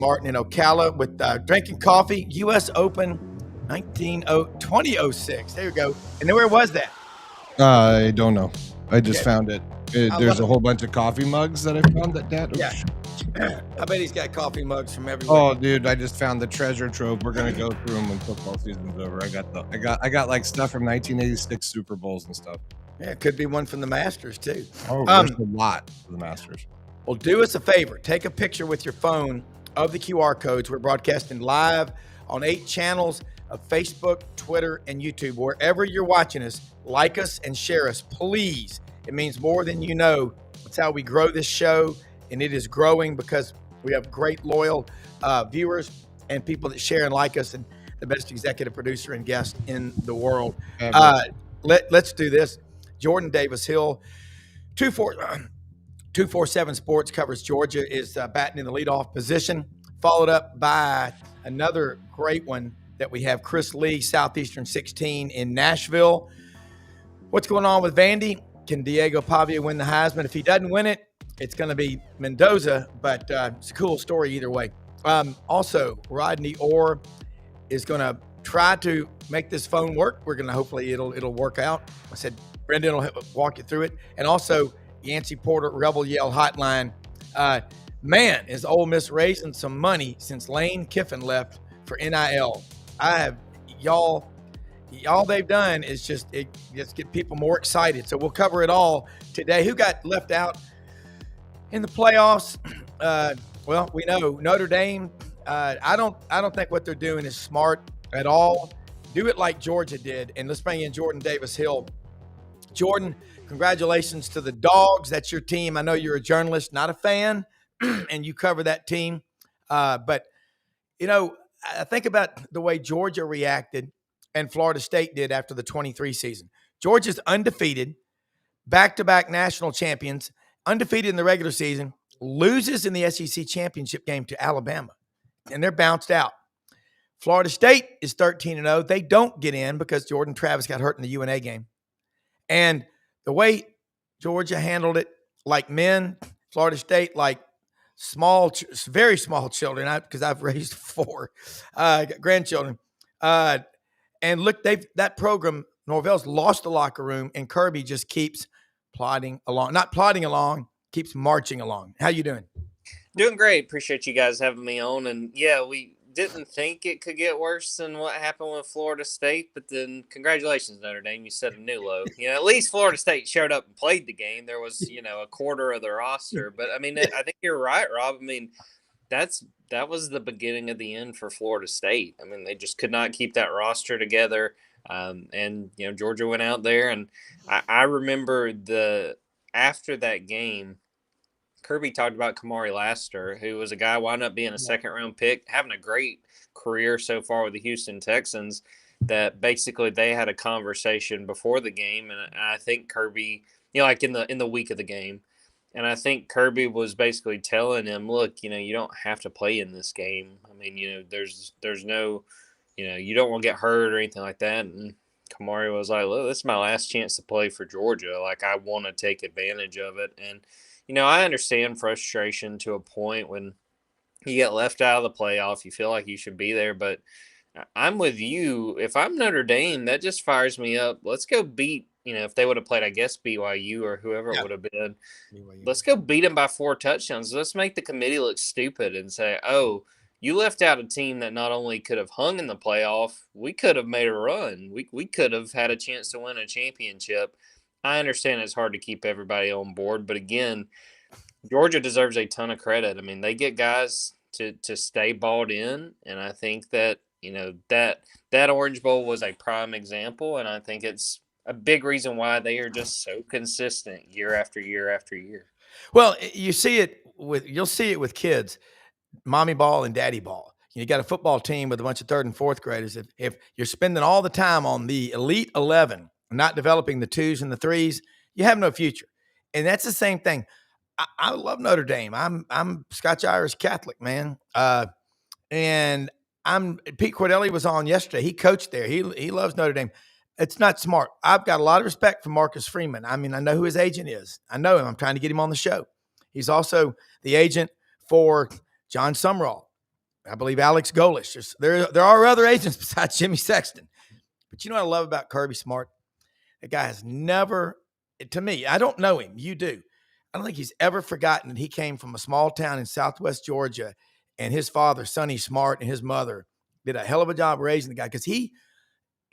Martin in Ocala with drinking coffee. U.S. Open 2006. There you go. And then where was that? I don't know. I just Okay. found it. There's a whole bunch of coffee mugs that I found that Dad. Yeah. I bet he's got coffee mugs from everywhere. Oh, dude, I just found the treasure trove. We're gonna go through them when football season's over. I got like stuff from 1986 Super Bowls and stuff. Yeah, it could be one from the Masters too. Oh, there's a lot for the Masters. Well, do us a favor. Take a picture with your phone of the QR codes. We're broadcasting live on 8 channels of Facebook, Twitter, and YouTube. Wherever you're watching us, like us and share us, please. It means more than you know. It's how we grow this show, and it is growing because we have great, loyal viewers and people that share and like us, and the best executive producer and guest in the world. Let's do this. Jordan Davis Hill, 247 Sports covers Georgia, is batting in the leadoff position, followed up by another great one that we have, Chris Lee, Southeastern 16 in Nashville. What's going on with Vandy? Can Diego Pavia win the Heisman? If he doesn't win it, it's going to be Mendoza, but it's a cool story either way. Also, Rodney Orr is going to try to make this phone work. We're going to hopefully it'll work out. I said Brenden will walk you through it. And also, Yancy Porter Rebel Yell Hotline. Man, is Ole Miss raising some money since Lane Kiffin left for NIL. Y'all they've done is just get people more excited. So we'll cover it all today. Who got left out in the playoffs? Well, we know Notre Dame. I don't think what they're doing is smart at all. Do it like Georgia did, and let's bring in Jordan Davis Hill. Jordan, congratulations to the Dogs. That's your team. I know you're a journalist, not a fan, and you cover that team. But, you know, I think about the way Georgia reacted and Florida State did after the 23 season. Georgia's undefeated, back-to-back national champions, undefeated in the regular season, loses in the SEC championship game to Alabama, and they're bounced out. Florida State is 13-0. They don't get in because Jordan Travis got hurt in the UNA game. And the way Georgia handled it, like men, Florida State, like very small children, because I've raised 4 grandchildren. And look, that program, Norvell's lost the locker room, and Kirby just keeps plodding along. Not plodding along, keeps marching along. How you doing? Doing great. Appreciate you guys having me on. And yeah, we didn't think it could get worse than what happened with Florida State, but then congratulations, Notre Dame. You set a new low. At least Florida State showed up and played the game. There was, a quarter of the roster. But, I mean, I think you're right, Rob. I mean, that was the beginning of the end for Florida State. I mean, they just could not keep that roster together. And Georgia went out there, and I remember after that game, Kirby talked about Kamari Laster, who was a guy wound up being a second-round pick, having a great career so far with the Houston Texans, that basically they had a conversation before the game, and I think Kirby, like in the week of the game, and I think Kirby was basically telling him, look, you don't have to play in this game. I mean, there's no, you don't want to get hurt or anything like that. And Kamari was like, look, this is my last chance to play for Georgia. Like, I want to take advantage of it. And, I understand frustration to a point when you get left out of the playoff. You feel like you should be there, but I'm with you. If I'm Notre Dame, that just fires me up. Let's go beat, if they would have played, I guess, BYU or whoever it would have been. BYU. Let's go beat them by 4 touchdowns. Let's make the committee look stupid and say, oh, you left out a team that not only could have hung in the playoff, we could have made a run. We could have had a chance to win a championship. I understand it's hard to keep everybody on board, but again, Georgia deserves a ton of credit. I mean, they get guys to stay balled in, and I think that, that Orange Bowl was a prime example, and I think it's a big reason why they are just so consistent year after year after year. Well, you'll see it with kids, mommy ball and daddy ball. You got a football team with a bunch of 3rd and 4th graders. If you're spending all the time on the Elite 11, not developing the 2s and the 3s, you have no future. And that's the same thing. I love Notre Dame. I'm Scotch-Irish Catholic, man. And Pete Cordelli was on yesterday. He coached there. He loves Notre Dame. It's not smart. I've got a lot of respect for Marcus Freeman. I mean, I know who his agent is. I know him. I'm trying to get him on the show. He's also the agent for John Sumrall. I believe Alex Golish. There are other agents besides Jimmy Sexton. But you know what I love about Kirby Smart? The guy has never, to me, I don't know him. You do. I don't think he's ever forgotten that he came from a small town in Southwest Georgia, and his father, Sonny Smart, and his mother did a hell of a job raising the guy because he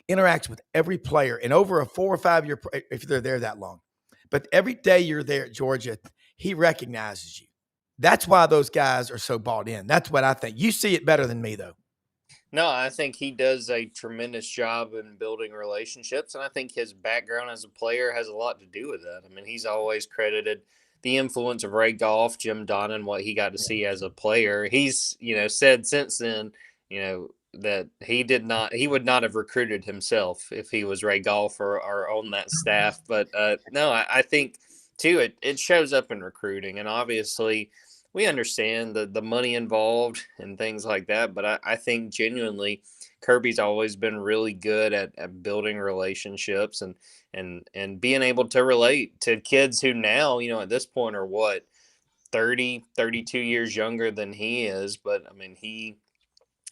interacts with every player and over a 4 or 5 year, if they're there that long. But every day you're there at Georgia, he recognizes you. That's why those guys are so bought in. That's what I think. You see it better than me, though. No, I think he does a tremendous job in building relationships, and I think his background as a player has a lot to do with that. I mean, he's always credited the influence of Ray Goff, Jim Donnan, what he got to see as a player. He's, said since then, that he would not have recruited himself if he was Ray Goff or on that staff. But no, I think too it shows up in recruiting, and obviously we understand the money involved and things like that, but I think genuinely Kirby's always been really good at building relationships and being able to relate to kids who now, at this point are what, 30, 32 years younger than he is. But I mean,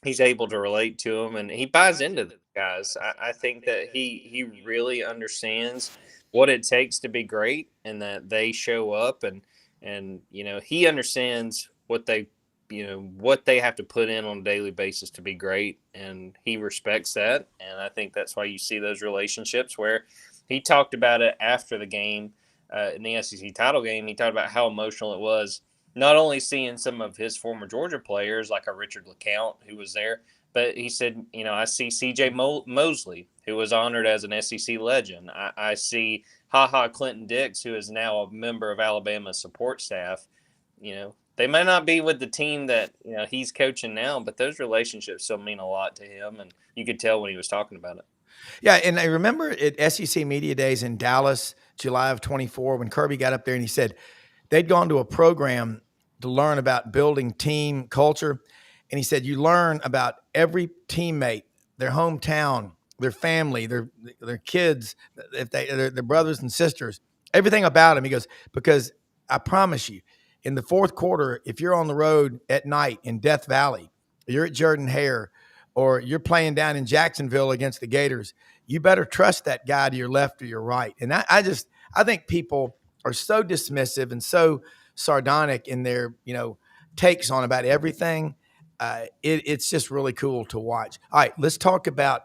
he's able to relate to them and he buys into the guys. I think that he really understands what it takes to be great and that they show up and he understands what they have to put in on a daily basis to be great, and he respects that. And I think that's why you see those relationships where he talked about it after the game in the SEC title game. He talked about how emotional it was, not only seeing some of his former Georgia players like a Richard LeCount who was there, but he said, I see C.J. Mosley, who was honored as an SEC legend. I see Clinton Dix, who is now a member of Alabama's support staff. They may not be with the team that he's coaching now, but those relationships still mean a lot to him, and you could tell when he was talking about it. Yeah, and I remember at SEC Media Days in Dallas, July of 24, when Kirby got up there and he said they'd gone to a program to learn about building team culture. And he said, you learn about every teammate, their hometown, their family, their kids, if their brothers and sisters, everything about them. He goes, because I promise you, in the fourth quarter, if you're on the road at night in Death Valley, you're at Jordan-Hare, or you're playing down in Jacksonville against the Gators, you better trust that guy to your left or your right. And I think people are so dismissive and so sardonic in their, takes on about everything. It's just really cool to watch. All right, let's talk about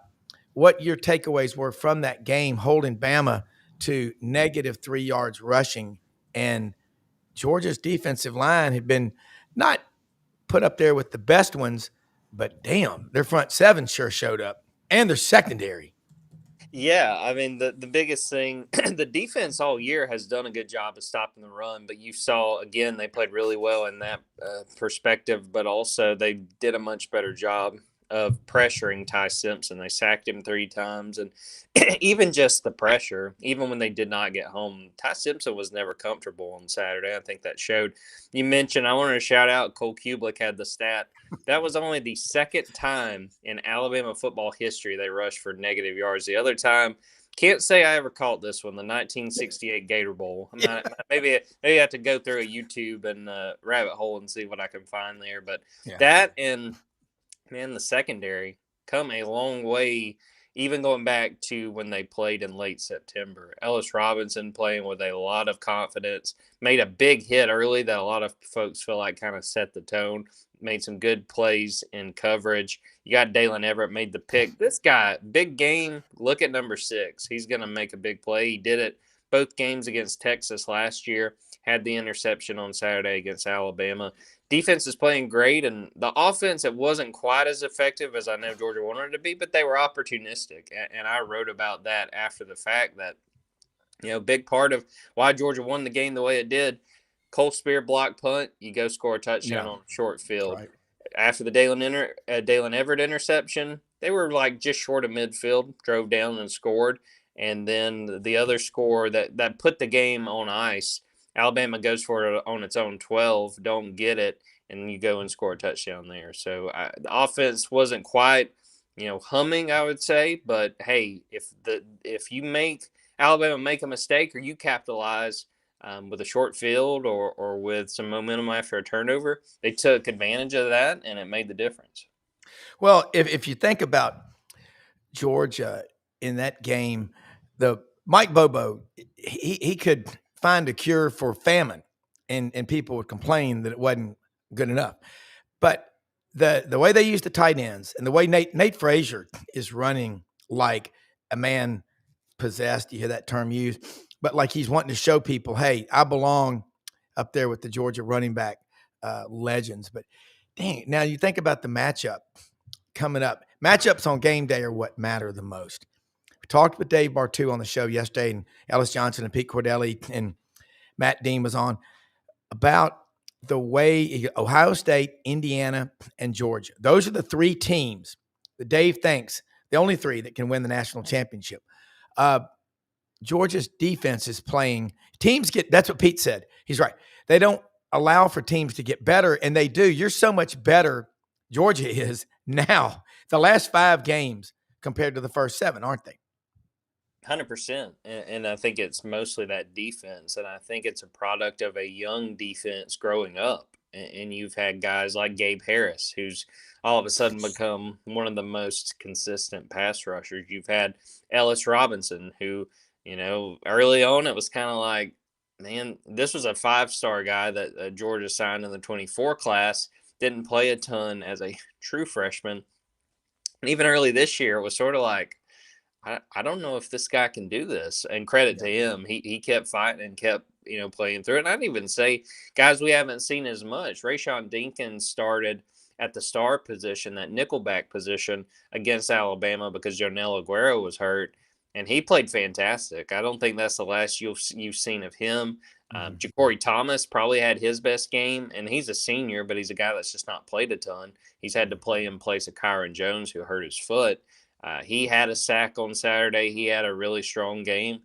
what your takeaways were from that game, holding Bama to -3 yards rushing. And Georgia's defensive line had been not put up there with the best ones, but damn, their front seven sure showed up, and their secondary. Yeah, I mean, the biggest thing, the defense all year has done a good job of stopping the run, but you saw, again, they played really well in that perspective, but also they did a much better job of pressuring Ty Simpson. They sacked him 3 times, and even just the pressure, even when they did not get home, Ty Simpson was never comfortable on Saturday. I think that showed. You mentioned, I wanted to shout out, Cole Kublik had the stat. That was only the second time in Alabama football history they rushed for negative yards. The other time, can't say I ever caught this one, the 1968 Gator Bowl. Maybe I have to go through a YouTube and rabbit hole and see what I can find there. But that and, man, the secondary come a long way, even going back to when they played in late September. Ellis Robinson playing with a lot of confidence, made a big hit early that a lot of folks feel like kind of set the tone, made some good plays in coverage. You got Dalen Everett made the pick. This guy, big game, look at number 6. He's going to make a big play. He did it both games against Texas last year, had the interception on Saturday against Alabama. Defense is playing great, and the offense, it wasn't quite as effective as I know Georgia wanted it to be, but they were opportunistic. And I wrote about that after the fact that, big part of why Georgia won the game the way it did. Cole Spear block punt, you go score a touchdown on a short field. Right. After the Dalen Everett interception, they were like just short of midfield, drove down and scored. And then the other score that put the game on ice, Alabama goes for it on its own 12, don't get it, and you go and score a touchdown there. So the offense wasn't quite, humming, I would say. But, hey, if you make Alabama make a mistake or you capitalize, with a short field or with some momentum after a turnover. They took advantage of that, and it made the difference. Well, if you think about Georgia in that game, the Mike Bobo, he could find a cure for famine, and people would complain that it wasn't good enough. But the way they use the tight ends and the way Nate Frazier is running like a man possessed, you hear that term used, but like he's wanting to show people, hey, I belong up there with the Georgia running back legends. But dang, now you think about the matchup coming up. Matchups on game day are what matter the most. We talked with Dave Bartu on the show yesterday, and Ellis Johnson and Pete Cordelli and Matt Dean was on about the way Ohio State, Indiana, and Georgia. Those are the three teams that Dave thinks the only three that can win the national championship. Georgia's defense is playing. Teams get, that's what Pete said. He's right. They don't allow for teams to get better, and they do. You're so much better, Georgia is now, the last 5 games compared to the first 7, aren't they? 100%. And I think it's mostly that defense. And I think it's a product of a young defense growing up. And you've had guys like Gabe Harris, who's all of a sudden become one of the most consistent pass rushers. You've had Ellis Robinson, who, early on it was kind of like, man, this was a 5-star guy that Georgia signed in the 24 class, didn't play a ton as a true freshman. And even early this year, it was sort of like, I don't know if this guy can do this. And credit to him, he kept fighting and kept, playing through it. And I'd even say guys we haven't seen as much. Rayshawn Dinkins started at the star position, that nickelback position against Alabama because Jonell Aguero was hurt. And he played fantastic. I don't think that's the last you've seen of him. Ja'Cory Thomas probably had his best game, and he's a senior, but he's a guy that's just not played a ton. He's had to play in place of Kyron Jones, who hurt his foot. He had a sack on Saturday. He had a really strong game.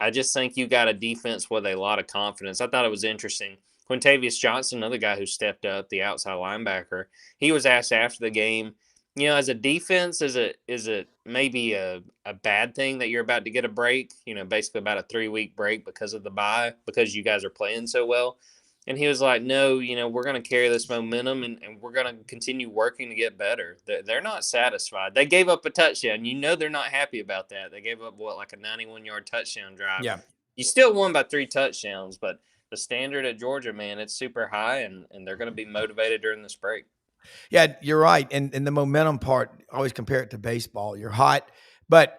I just think you got a defense with a lot of confidence. I thought it was interesting. Quintavious Johnson, another guy who stepped up, the outside linebacker, he was asked after the game, as a defense, is it maybe a bad thing that you're about to get a break, basically about a 3-week break because of the bye, because you guys are playing so well? And he was like, no, we're going to carry this momentum and we're going to continue working to get better. They're not satisfied. They gave up a touchdown. They're not happy about that. They gave up, like a 91-yard touchdown drive. Yeah. You still won by 3 touchdowns, but the standard at Georgia, man, it's super high, and they're going to be motivated during this break. Yeah, you're right. And the momentum part, I always compare it to baseball. You're hot, but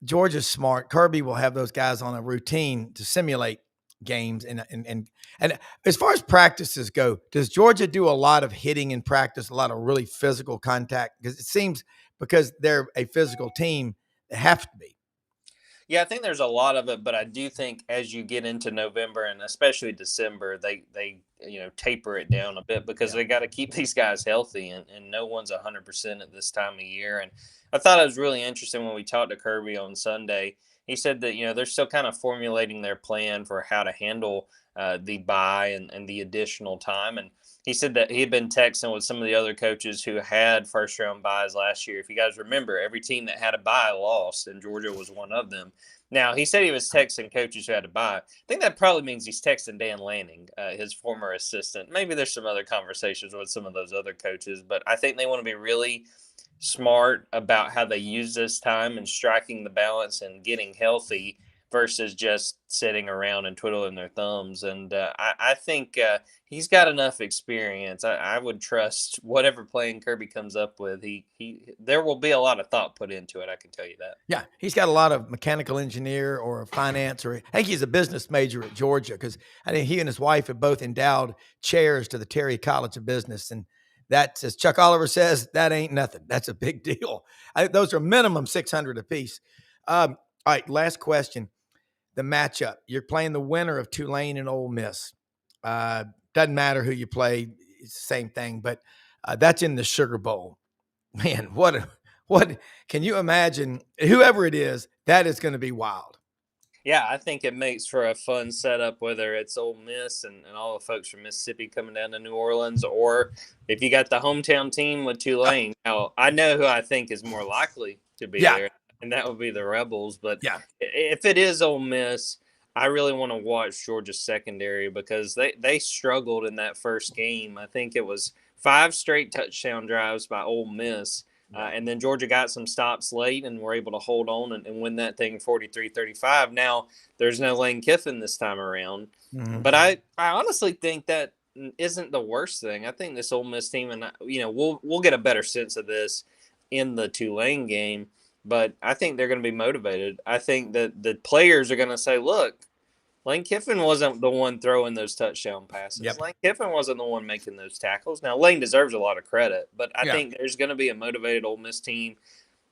Georgia's smart. Kirby will have those guys on a routine to simulate games. And as far as practices go, does Georgia do a lot of hitting in practice, a lot of really physical contact? Because it seems because they're a physical team, they have to be. Yeah, I think there's a lot of it, but I do think as you get into November and especially December, they taper it down a bit because they got to keep these guys healthy, and no one's 100% at this time of year. And I thought it was really interesting when we talked to Kirby on Sunday. He said that, they're still kind of formulating their plan for how to handle the bye and the additional time. And he said that he had been texting with some of the other coaches who had first-round byes last year. If you guys remember, every team that had a bye lost, and Georgia was one of them. Now, he said he was texting coaches who had a bye. I think that probably means he's texting Dan Lanning, his former assistant. Maybe there's some other conversations with some of those other coaches, but I think they want to be really smart about how they use this time and striking the balance and getting healthy versus just sitting around and twiddling their thumbs. And I think he's got enough experience. I would trust whatever plan Kirby comes up with. There will be a lot of thought put into it, I can tell you that. Yeah, he's got a lot of mechanical engineer or finance, or I think he's a business major at Georgia, because I think he and his wife have both endowed chairs to the Terry College of Business. And that, as Chuck Oliver says, that ain't nothing. That's a big deal. Those are minimum 600 apiece. All right, last question. The matchup. You're playing the winner of Tulane and Ole Miss. Doesn't matter who you play. It's the same thing, but that's in the Sugar Bowl. Man, what can you imagine? Whoever it is, that is going to be wild. Yeah, I think it makes for a fun setup, whether it's Ole Miss and all the folks from Mississippi coming down to New Orleans, or if you got the hometown team with Tulane. Now, I know who I think is more likely to be there, and that would be the Rebels. But if it is Ole Miss, I really want to watch Georgia's secondary because they struggled in that first game. I think it was 5 straight touchdown drives by Ole Miss. And then Georgia got some stops late and were able to hold on and win that thing 43-35. Now, there's no Lane Kiffin this time around. Mm-hmm. But I honestly think that isn't the worst thing. I think this Ole Miss team, and we'll get a better sense of this in the Tulane game. But I think they're going to be motivated. I think that the players are going to say, look, Lane Kiffin wasn't the one throwing those touchdown passes. Yep. Lane Kiffin wasn't the one making those tackles. Now, Lane deserves a lot of credit, but I think there's going to be a motivated Ole Miss team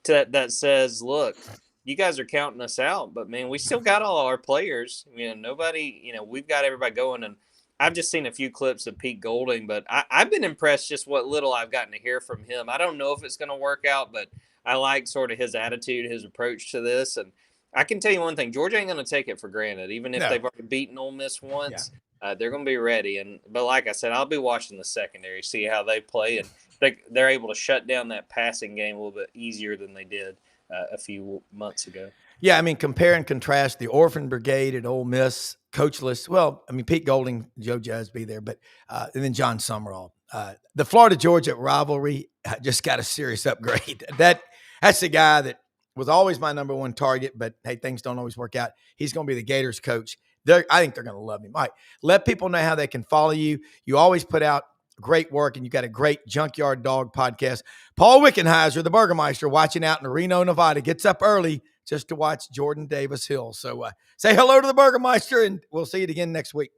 that says, look, you guys are counting us out, but, man, we still got all our players. We've got everybody going. And I've just seen a few clips of Pete Golding, but I've been impressed just what little I've gotten to hear from him. I don't know if it's going to work out, but I like sort of his attitude, his approach to this. And I can tell you one thing, Georgia ain't going to take it for granted. Even if they've already beaten Ole Miss once, they're going to be ready. But like I said, I'll be watching the secondary, see how they play. And they're able to shut down that passing game a little bit easier than they did a few months ago. Yeah, I mean, compare and contrast the Orphan Brigade at Ole Miss, coachless. Well, I mean, Pete Golding, Joe Judge be there, but and then John Summerall. The Florida-Georgia rivalry just got a serious upgrade. That's the guy that was always my number one target, but hey, things don't always work out. He's going to be the Gators coach. I think they're going to love him. All right, let people know how they can follow you. You always put out great work, and you got a great Junkyard Dog podcast. Paul Wickenheiser, the Burgermeister, watching out in Reno, Nevada, gets up early just to watch Jordan Davis Hill. So say hello to the Burgermeister, and we'll see you again next week.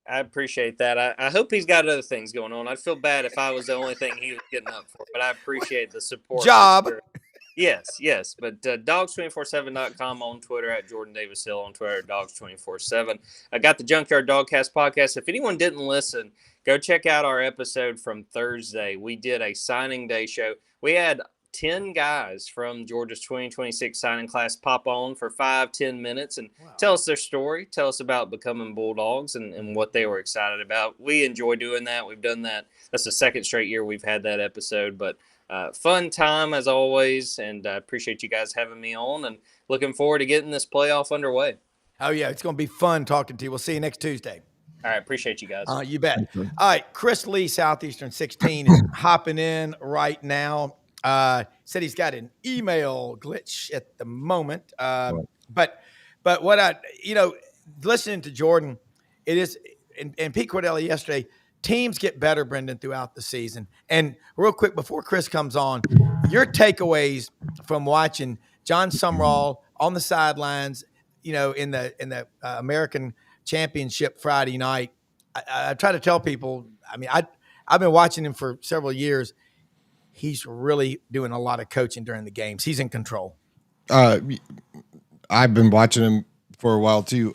I appreciate that. I hope he's got other things going on. I'd feel bad if I was the only thing he was getting up for, but I appreciate the support. Job. Yes. But dogs247.com on Twitter, at Jordan Davis Hill on Twitter, dogs247. I got the Junkyard Dogcast podcast. If anyone didn't listen, go check out our episode from Thursday. We did a signing day show. We had 10 guys from Georgia's 2026 signing class pop on for 5-10 minutes and tell us their story, tell us about becoming Bulldogs and what they were excited about. We enjoy doing that. We've done that. That's the second straight year we've had that episode, but fun time as always, and I appreciate you guys having me on and looking forward to getting this playoff underway. Oh, yeah, it's going to be fun talking to you. We'll see you next Tuesday. All right, appreciate you guys. You bet. All right, Chris Lee, Southeastern 16, is hopping in right now. Said he's got an email glitch at the moment. But what listening to Jordan, it is, and Pete Cordelli yesterday, teams get better, Brenden, throughout the season. And real quick, before Chris comes on, your takeaways from watching John Summerall on the sidelines, in the American Championship Friday night. I try to tell people, I mean, I've been watching him for several years. He's really doing a lot of coaching during the games. He's in control. I've been watching him for a while too.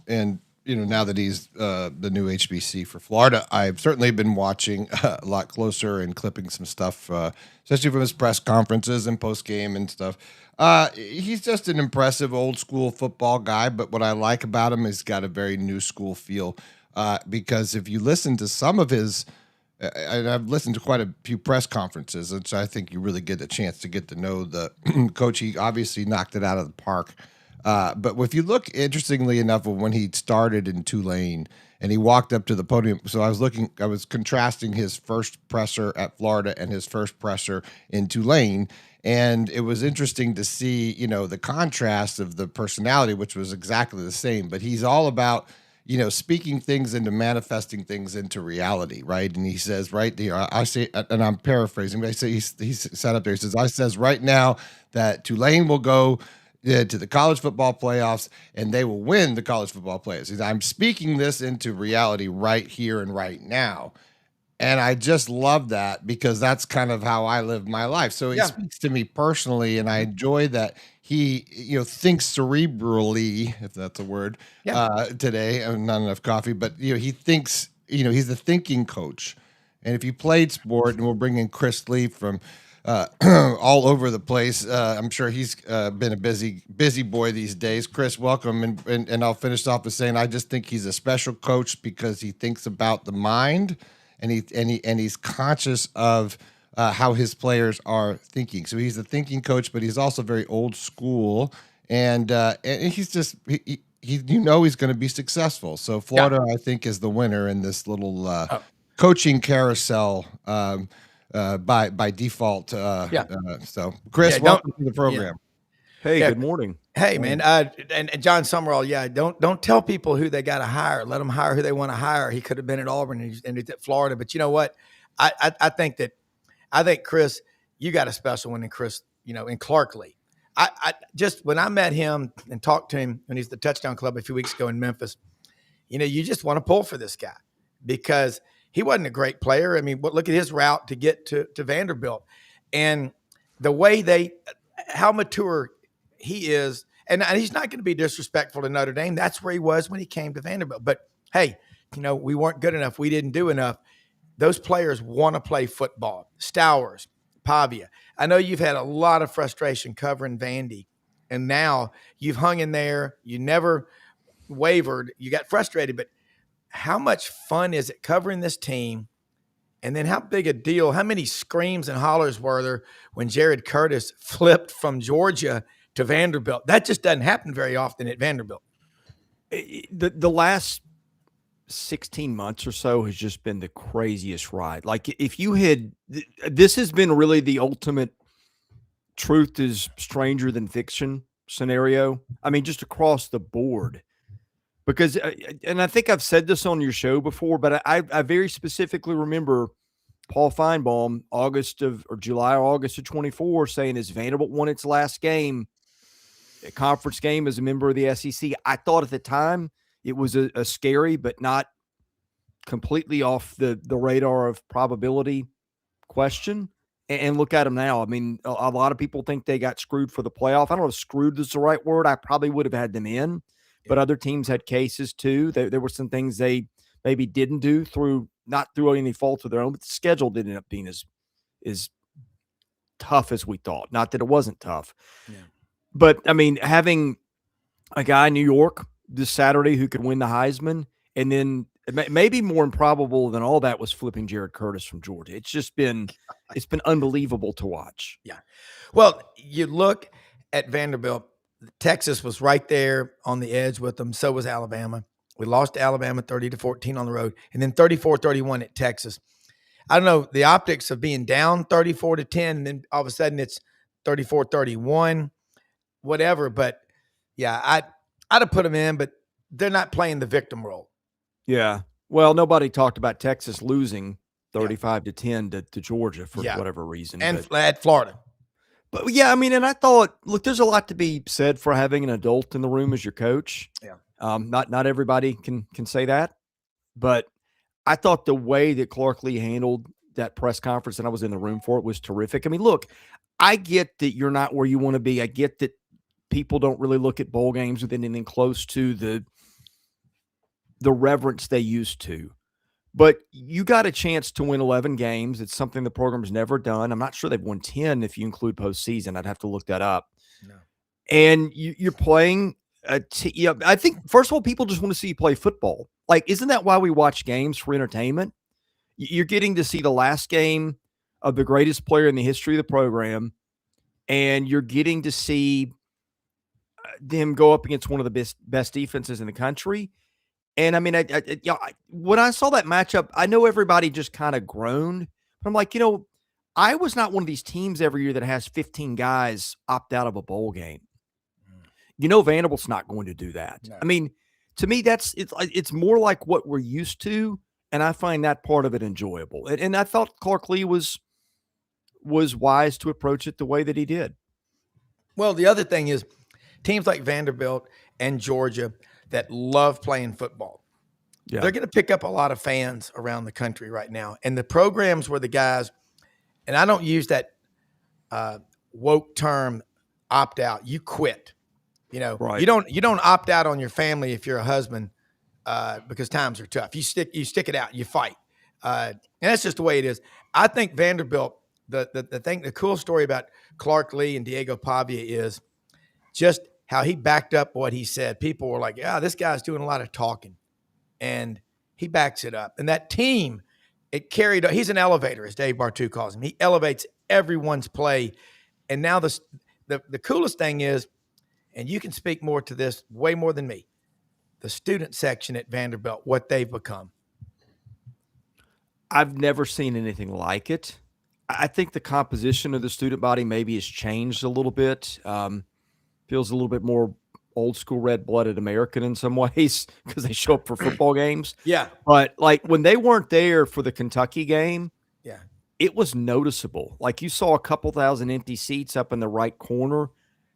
And now that he's the new HBC for Florida, I've certainly been watching a lot closer and clipping some stuff, especially from his press conferences and post game and stuff. He's just an impressive old school football guy. But what I like about him is he's got a very new school feel. Because if you listen to some of his, and I've listened to quite a few press conferences, and so I think you really get a chance to get to know the coach. He obviously knocked it out of the park. But if you look, interestingly enough, when he started in Tulane and he walked up to the podium, so I was contrasting his first presser at Florida and his first presser in Tulane. And it was interesting to see, the contrast of the personality, which was exactly the same, but he's all about, speaking things into manifesting things into reality, right? And he says, right here, I say, and I'm paraphrasing, but I say he's sat up there. He says, I says right now that Tulane will go to the college football playoffs and they will win the college football playoffs. He says, I'm speaking this into reality right here and right now. And I just love that because that's kind of how I live my life. So he speaks to me personally, and I enjoy that he, thinks cerebrally, if that's a word, today. Not enough coffee, but, he thinks, he's a thinking coach. And if you played sport, and we'll bring in Chris Lee from all over the place. I'm sure he's been a busy boy these days. Chris, welcome. And I'll finish off with saying I just think he's a special coach because he thinks about the mind. And he's conscious of how his players are thinking. So he's a thinking coach, but he's also very old school, and he's just you know he's going to be successful. So Florida, I think, is the winner in this little coaching carousel by default. So, Chris, welcome to the program. Hey, good morning. Hey, man, and John Summerall, don't tell people who they got to hire. Let them hire who they want to hire. He could have been at Auburn and he's at Florida, but you know what? I think Chris, you got a special one in Chris, in Clark Lee. I just when I met him and talked to him when he's the Touchdown Club a few weeks ago in Memphis, you just want to pull for this guy because he wasn't a great player. I mean, look at his route to get to Vanderbilt and the way how mature he is. And he's not going to be disrespectful to Notre Dame. That's where he was when he came to Vanderbilt. But hey, we weren't good enough. We didn't do enough. Those players want to play football. Stowers, Pavia. I know you've had a lot of frustration covering Vandy, and now you've hung in there. You never wavered. You got frustrated, but how much fun is it covering this team? And then how big a deal, how many screams and hollers were there when Jared Curtis flipped from Georgia to Vanderbilt? That just doesn't happen very often at Vanderbilt. The last 16 months or so has just been the craziest ride. Like this has been really the ultimate truth is stranger than fiction scenario. I mean, just across the board. Because, and I think I've said this on your show before, but I very specifically remember Paul Feinbaum, July or August of 24, saying as Vanderbilt won its last game, a conference game as a member of the SEC. I thought at the time it was a scary, but not completely off the radar of probability question. And look at them now. I mean, a lot of people think they got screwed for the playoff. I don't know if screwed is the right word. I probably would have had them in. But other teams had cases too. There were some things they maybe didn't do not through any fault of their own, but the schedule didn't end up being as tough as we thought. Not that it wasn't tough. Yeah. But, I mean, having a guy in New York this Saturday who could win the Heisman, and then maybe more improbable than all that was flipping Jared Curtis from Georgia. It's been unbelievable to watch. Yeah. Well, you look at Vanderbilt, Texas was right there on the edge with them. So was Alabama. We lost to Alabama 30-14 on the road, and then 34-31 at Texas. I don't know, the optics of being down 34-10, and then all of a sudden it's 34-31, whatever. But yeah, I'd have put them in, but they're not playing the victim role. Yeah. Well, nobody talked about Texas losing 35-10 to Georgia for whatever reason. And at Florida. But yeah, I mean, and I thought, look, there's a lot to be said for having an adult in the room as your coach. Yeah. Not everybody can say that, but I thought the way that Clark Lee handled that press conference and I was in the room for it was terrific. I mean, look, I get that you're not where you want to be. I get that people don't really look at bowl games with anything close to the reverence they used to. But you got a chance to win 11 games. It's something the program's never done. I'm not sure they've won 10 if you include postseason. I'd have to look that up. No. And you're playing I think, first of all, people just want to see you play football. Like, isn't that why we watch games, for entertainment? You're getting to see the last game of the greatest player in the history of the program, and you're getting to see them go up against one of the best defenses in the country. And I mean, when I saw that matchup, I know everybody just kind of groaned. But I'm like, I was not one of these teams every year that has 15 guys opt out of a bowl game. Vanderbilt's not going to do that. No. I mean, to me, it's more like what we're used to, and I find that part of it enjoyable. And I thought Clark Lee was wise to approach it the way that he did. Well, the other thing is teams like Vanderbilt and Georgia that love playing football. Yeah. They're going to pick up a lot of fans around the country right now. And the programs where the guys, and I don't use that woke term opt out, you quit. Right. You don't opt out on your family if you're a husband because times are tough. You stick it out, you fight. And that's just the way it is. I think Vanderbilt, the cool story about Clark Lee and Diego Pavia is just how he backed up what he said. People were like, this guy's doing a lot of talking. And he backs it up. And that team, it carried – he's an elevator, as Dave Bartu calls him. He elevates everyone's play. And now the coolest thing is, and you can speak more to this way more than me, the student section at Vanderbilt, what they've become? I've never seen anything like it. I think the composition of the student body maybe has changed a little bit. Feels a little bit more old school red-blooded American in some ways because they show up for football games. Yeah. But like when they weren't there for the Kentucky game, Yeah. it was noticeable. Like you saw a couple thousand empty seats up in the right corner.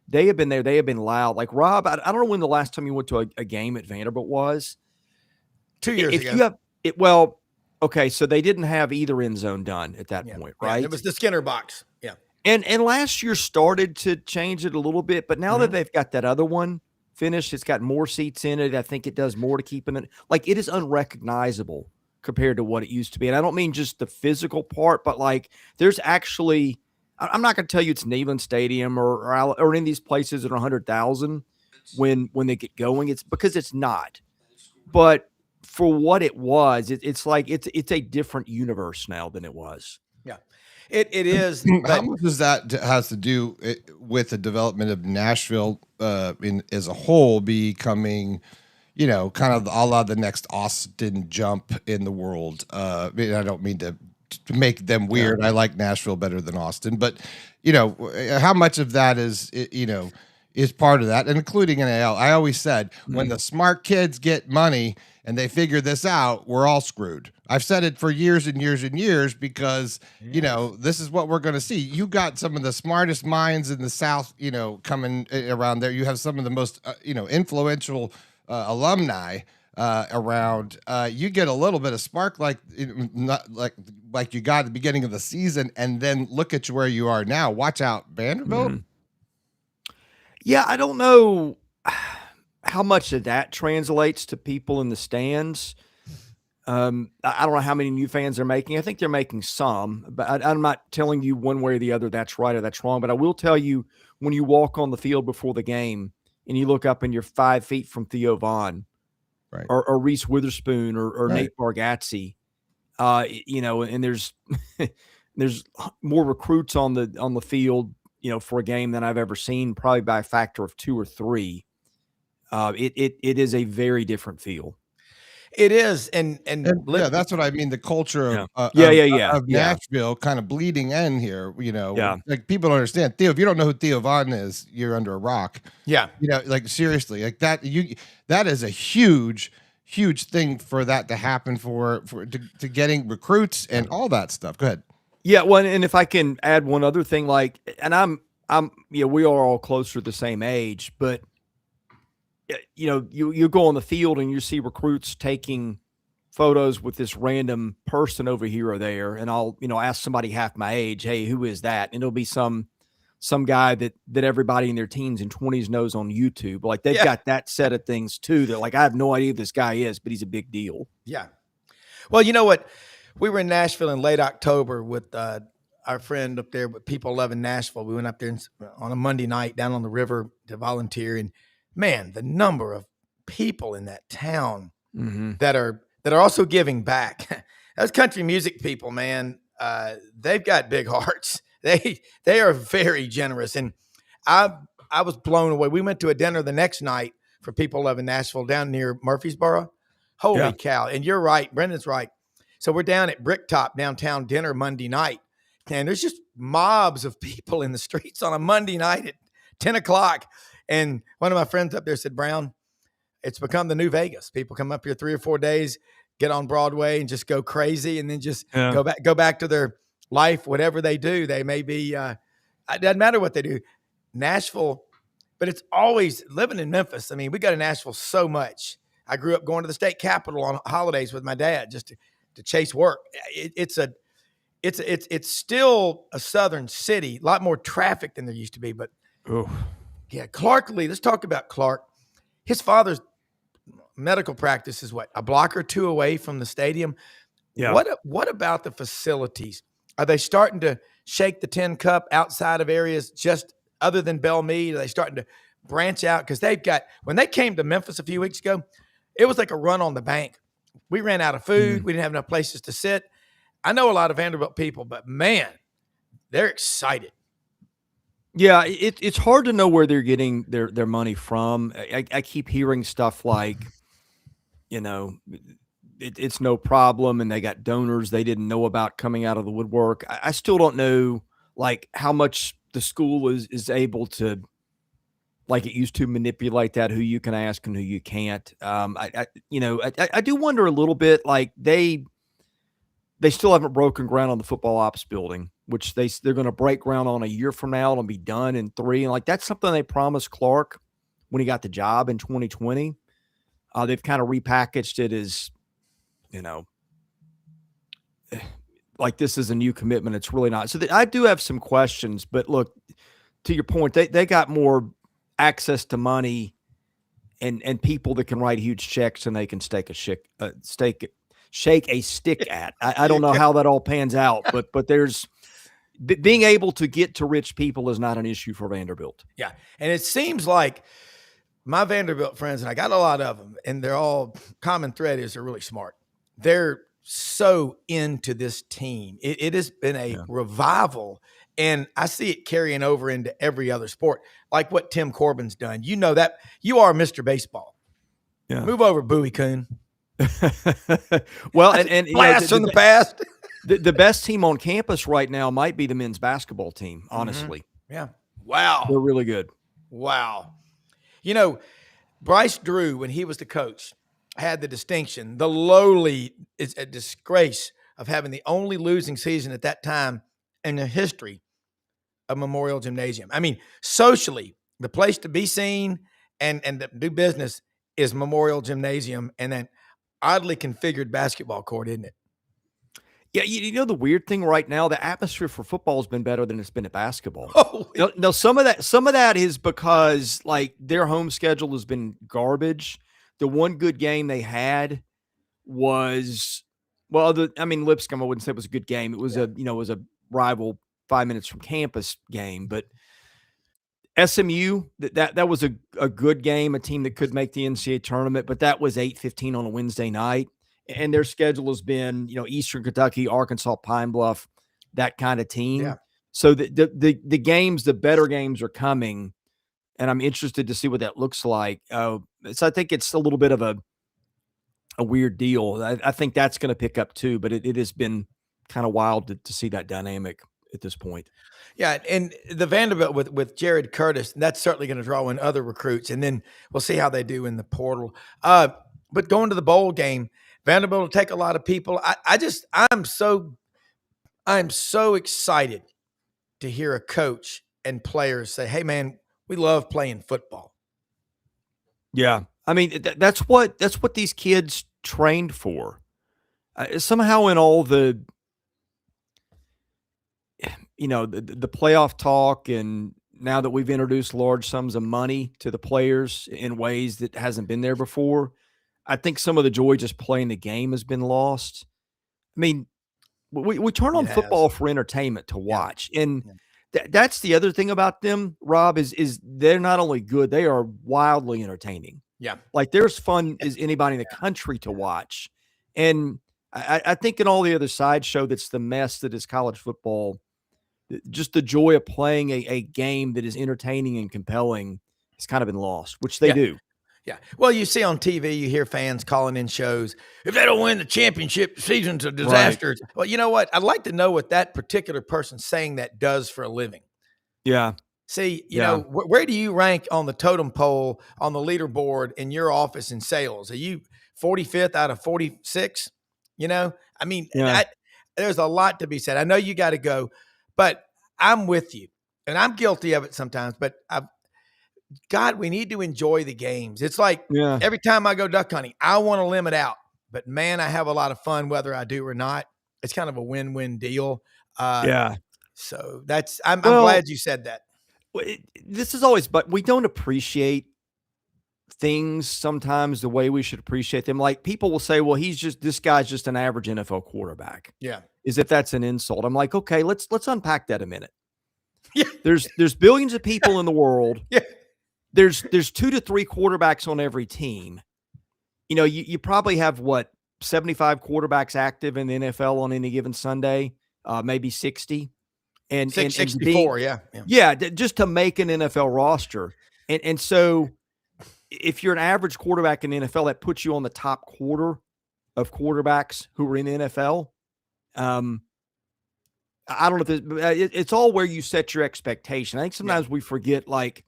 They have been there. They have been loud. Like Rob, I don't know when the last time you went to a game at Vanderbilt was. 2 years ago. You have it, well, okay, so they didn't have either end zone done at that point, right? Yeah, it was the Skinner box. Yeah. And last year started to change it a little bit, but now that they've got that other one finished, it's got more seats in it. I think it does more to keeping it. Like it is unrecognizable compared to what it used to be. And I don't mean just the physical part, but like there's actually, I'm not going to tell you it's Neyland Stadium or any of these places that are 100,000 when they get going. It's because it's not. But for what it was, it's like it's a different universe now than it was. Yeah, it is. How much does that has to do with the development of Nashville as a whole becoming, kind of a la the next Austin jump in the world? I don't mean to make them weird. Yeah. I like Nashville better than Austin, but how much of that is part of that, and including NIL. I always said when the smart kids get money and they figure this out, we're all screwed. I've said it for years and years and years because, this is what we're going to see. You got some of the smartest minds in the South, coming around there. You have some of the most, influential alumni around. You get a little bit of spark like you got at the beginning of the season, and then look at where you are now. Watch out, Vanderbilt. Yeah, I don't know how much of that translates to people in the stands. I don't know how many new fans they're making. I think they're making some, but I'm not telling you one way or the other that's right or that's wrong. But I will tell you, when you walk on the field before the game and you look up and you're 5 feet from Theo Vaughn, right, or Reese Witherspoon or right, Nate Bargatze, and there's there's more recruits on the field, for a game than I've ever seen, probably by a factor of 2 or 3. It is a very different feel. It is, and yeah, that's what I mean. The culture of Nashville kind of bleeding in here. Like people don't understand Theo. If you don't know who Theo Vaughn is, you're under a rock. Yeah, like seriously, like that. That is a huge thing for that to happen to getting recruits and all that stuff. Go ahead. Yeah, well, and if I can add one other thing, and we are all closer to the same age, but you go on the field and you see recruits taking photos with this random person over here or there, and I'll ask somebody half my age, hey, who is that? And it'll be some guy that everybody in their teens and 20s knows on YouTube. Like they've got that set of things too. That like I have no idea who this guy is, but he's a big deal. Yeah. Well, you know what? We were in Nashville in late October with our friend up there with People Loving Nashville. We went up there on a Monday night down on the river to volunteer, and man, the number of people in that town that are also giving back. Those country music people, man, they've got big hearts. They are very generous, and I was blown away. We went to a dinner the next night for People Loving Nashville down near Murfreesboro. Holy cow! And you're right, Brendan's right. So we're down at Bricktop downtown dinner Monday night, and there's just mobs of people in the streets on a Monday night at 10 o'clock. And one of my friends up there said, Browne, it's become the new Vegas. People come up here 3 or 4 days, get on Broadway and just go crazy, and then just go back to their life, whatever they do. They may be, it doesn't matter what they do. Nashville, but it's always living in Memphis. I mean, we go to Nashville so much. I grew up going to the state capitol on holidays with my dad just to chase work. It's still a southern city, a lot more traffic than there used to be. But yeah, Clark Lee. Let's talk about Clark. His father's medical practice is a block or 2 away from the stadium. Yeah. What about the facilities? Are they starting to shake the tin cup outside of areas just other than Belle Meade? Are they starting to branch out? Because when they came to Memphis a few weeks ago, it was like a run on the bank. We ran out of food. We didn't have enough places to sit. I know a lot of Vanderbilt people, but man, they're excited. Yeah, it's hard to know where they're getting their money from. I keep hearing stuff like it's no problem, and they got donors they didn't know about coming out of the woodwork. I still don't know like how much the school is able to, like it used to, manipulate that, who you can ask and who you can't. I do wonder a little bit, like they still haven't broken ground on the football ops building, which they're going to break ground on a year from now and be done in 3. And like, that's something they promised Clark when he got the job in 2020. They've kind of repackaged it as, like this is a new commitment. It's really not. So I do have some questions, but look, to your point, they got more access to money and people that can write huge checks and they can shake a stick at. I don't know how that all pans out, but there's being able to get to rich people is not an issue for Vanderbilt. Yeah. And it seems like my Vanderbilt friends, and I got a lot of them, and they're all common thread is they're really smart. They're so into this team. It has been a revival, and I see it carrying over into every other sport, like what Tim Corbin's done. You know that you are Mr. Baseball. Yeah. Move over, Bowie Coon. Well, and blast from the past. The best team on campus right now might be the men's basketball team, honestly. Mm-hmm. Yeah. Wow. They're really good. Wow. Bryce Drew, when he was the coach, had the distinction, the lowly is a disgrace of having the only losing season at that time in the history of Memorial Gymnasium. I mean, socially, the place to be seen and to do business is Memorial Gymnasium, and then oddly configured basketball court, isn't it? Yeah, the weird thing right now, the atmosphere for football has been better than it's been at basketball. No, some of that is because like their home schedule has been garbage. The one good game they had was, Lipscomb, I wouldn't say it was a good game. It was it was a rival 5 minutes from campus game, but SMU, that was a good game, a team that could make the NCAA tournament, but that was 8:15 on a Wednesday night. And their schedule has been, Eastern Kentucky, Arkansas, Pine Bluff, that kind of team. Yeah. So the games, the better games are coming, and I'm interested to see what that looks like. So I think it's a little bit of a weird deal. I think that's going to pick up too, but it has been kind of wild to see that dynamic at this point. Yeah, and the Vanderbilt with Jared Curtis, that's certainly going to draw in other recruits, and then we'll see how they do in the portal. But going to the bowl game, Vanderbilt will take a lot of people. I'm so excited to hear a coach and players say, "Hey, man, we love playing football." Yeah, I mean that's what these kids trained for. Somehow, in all the the playoff talk, and now that we've introduced large sums of money to the players in ways that hasn't been there before, I think some of the joy just playing the game has been lost. I mean, we turn on football for entertainment to watch. Yeah. And that's the other thing about them, Rob, is they're not only good, they are wildly entertaining. Yeah. Like they're as fun as anybody in the country to watch. And I think in all the other sideshow that's the mess that is college football, just the joy of playing a game that is entertaining and compelling has kind of been lost, which they do. Yeah. Well, you see on TV, you hear fans calling in shows, if they don't win the championship, season's a disaster. Right. Well, you know what? I'd like to know what that particular person saying that does for a living. Yeah. See, you know, where do you rank on the totem pole, on the leaderboard in your office in sales? Are you 45th out of 46? I mean, there's a lot to be said. I know you got to go, but I'm with you, and I'm guilty of it sometimes, but God, we need to enjoy the games. It's like every time I go duck hunting, I want to limit out, but man, I have a lot of fun whether I do or not. It's kind of a win-win deal. So I'm glad you said that. This is always, but we don't appreciate things sometimes the way we should appreciate them. Like people will say, well, this guy's just an average NFL quarterback. Yeah. As if that's an insult. I'm like, okay, let's unpack that a minute. Yeah. There's billions of people in the world. Yeah. There's 2 to 3 quarterbacks on every team. You probably have 75 quarterbacks active in the NFL on any given Sunday, maybe 60. And 64, just to make an NFL roster. And so if you're an average quarterback in the NFL, that puts you on the top quarter of quarterbacks who are in the NFL. I don't know if it's all where you set your expectation. I think sometimes we forget like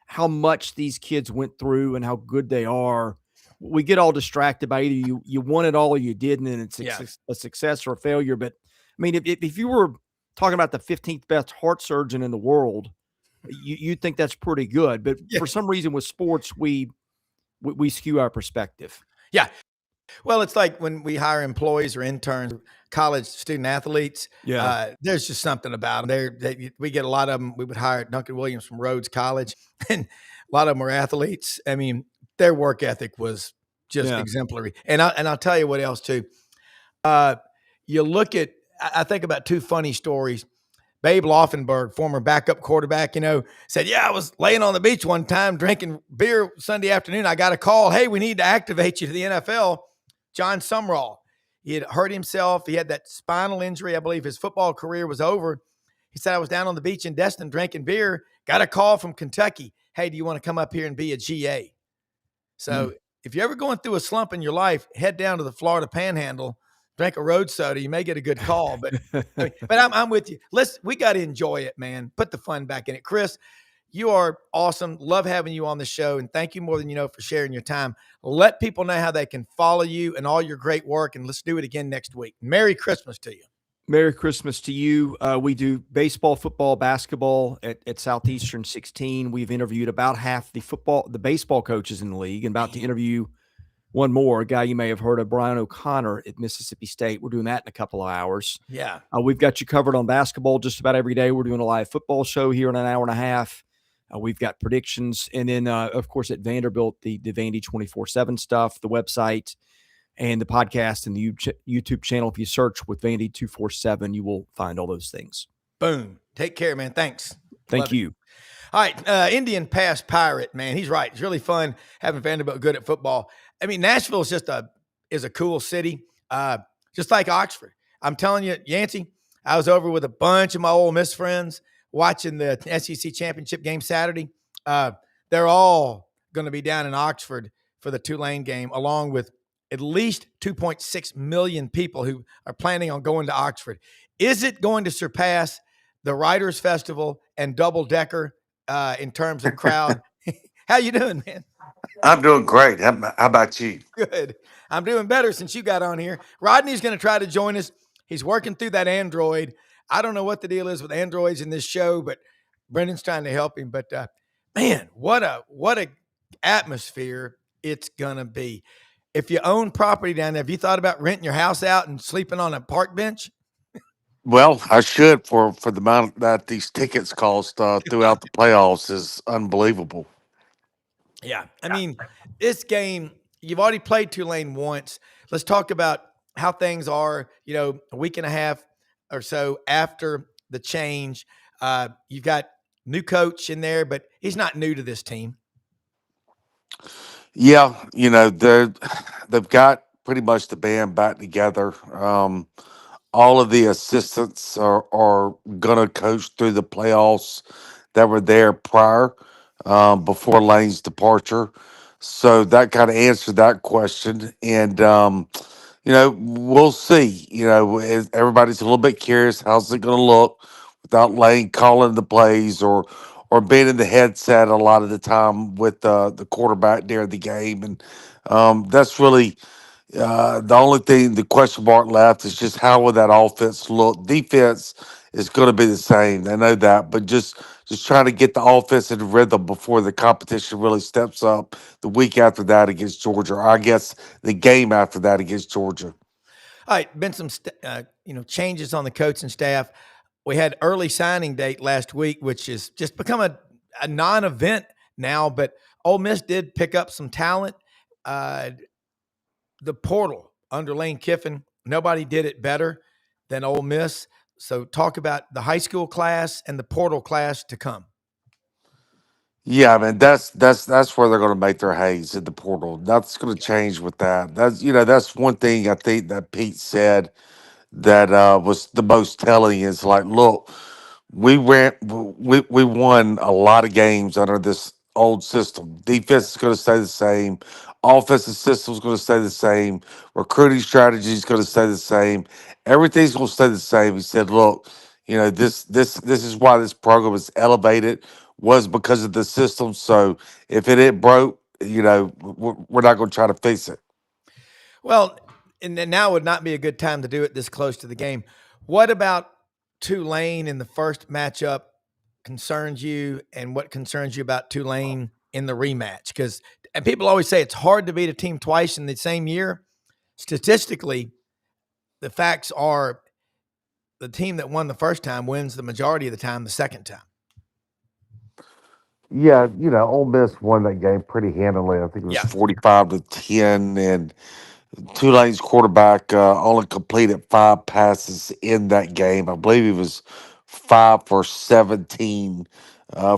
how much these kids went through and how good they are. We get all distracted by either you won it all or you didn't, and it's a success or a failure. But I mean, if you were talking about the 15th best heart surgeon in the world, you'd think that's pretty good. But for some reason with sports, we skew our perspective. Yeah. Well, it's like when we hire employees or interns, college student athletes. Yeah, there's just something about them. We get a lot of them. We would hire Duncan Williams from Rhodes College, and a lot of them were athletes. I mean, their work ethic was just exemplary. And I'll tell you what else too. You look at. I think about two funny stories. Babe Laufenberg, former backup quarterback, said, I was laying on the beach one time drinking beer Sunday afternoon. I got a call. Hey, we need to activate you to the NFL. John Sumrall, he had hurt himself. He had that spinal injury. I believe his football career was over. He said, I was down on the beach in Destin drinking beer. Got a call from Kentucky. Hey, do you want to come up here and be a GA? So if you're ever going through a slump in your life, head down to the Florida Panhandle, drink a road soda. You may get a good call, but I'm with you. We got to enjoy it, man. Put the fun back in it. Chris, you are awesome. Love having you on the show, and thank you more than you know for sharing your time. Let people know how they can follow you and all your great work, and let's do it again next week. Merry Christmas to you. Merry Christmas to you. We do baseball, football, basketball at Southeastern 16. We've interviewed about half the baseball coaches in the league, and about to interview one more, a guy you may have heard of, Browne O'Connor at Mississippi State. We're doing that in a couple of hours. Yeah. We've got you covered on basketball just about every day. We're doing a live football show here in an hour and a half. We've got predictions. And then, of course, at Vanderbilt, the Vandy 24/7 stuff, the website, and the podcast and the YouTube channel. If you search with Vandy 247, you will find all those things. Boom. Take care, man. Thanks. Thank you. All right. Indian Pass Pirate, man. He's right. It's really fun having Vanderbilt good at football. I mean, Nashville is just is a cool city, just like Oxford. I'm telling you, Yancy, I was over with a bunch of my Ole Miss friends watching the SEC championship game Saturday. They're all going to be down in Oxford for the Tulane game, along with at least 2.6 million people who are planning on going to Oxford. Is it going to surpass the Writers Festival and Double Decker in terms of crowd? How you doing, man? I'm doing great. How about you? Good. I'm doing better since you got on here. Rodney's going to try to join us. He's working through that Android. I don't know what the deal is with Androids in this show, but Brendan's trying to help him. But man, what a atmosphere it's going to be. If you own property down there, have you thought about renting your house out and sleeping on a park bench? Well, I should for the amount that these tickets cost throughout the playoffs is unbelievable. Yeah. I mean, this game, you've already played Tulane once. Let's talk about how things are, a week and a half or so after the change. You've got new coach in there, but he's not new to this team. Yeah, they've got pretty much the band back together. All of the assistants are gonna coach through the playoffs that were there prior, before Lane's departure. So that kind of answered that question. And we'll see. Everybody's a little bit curious. How's it going to look without Lane calling the plays or being in the headset a lot of the time with the quarterback during the game? And that's really the only thing, the question mark left is just how will that offense look? Defense is going to be the same. I know that, but just trying to get the offense in rhythm before the competition really steps up the week after that against Georgia, or I guess the game after that against Georgia. All right, been some changes on the coaching staff. We had early signing date last week, which has just become a non-event now. But Ole Miss did pick up some talent. The portal under Lane Kiffin, nobody did it better than Ole Miss. So talk about the high school class and the portal class to come. Yeah, I mean that's where they're going to make their haze in the portal. That's going to change with that. That's one thing I think that Pete said that was the most telling is like, look, we won a lot of games under this old system. Defense is going to stay the same. Offensive system is going to stay the same. Recruiting strategy is going to stay the same. Everything's going to stay the same. He said, "Look, this is why this program is elevated was because of the system. So if it ain't broke, we're not going to try to fix it." Well, and then now would not be a good time to do it this close to the game. What about Tulane in the first matchup concerns you, and what concerns you about Tulane in the rematch? Because and people always say it's hard to beat a team twice in the same year. Statistically, the facts are the team that won the first time wins the majority of the time the second time. Yeah, Ole Miss won that game pretty handily. I think it was Yeah. 45-10, and Tulane's quarterback only completed 5 passes in that game. I believe he was 5 for 17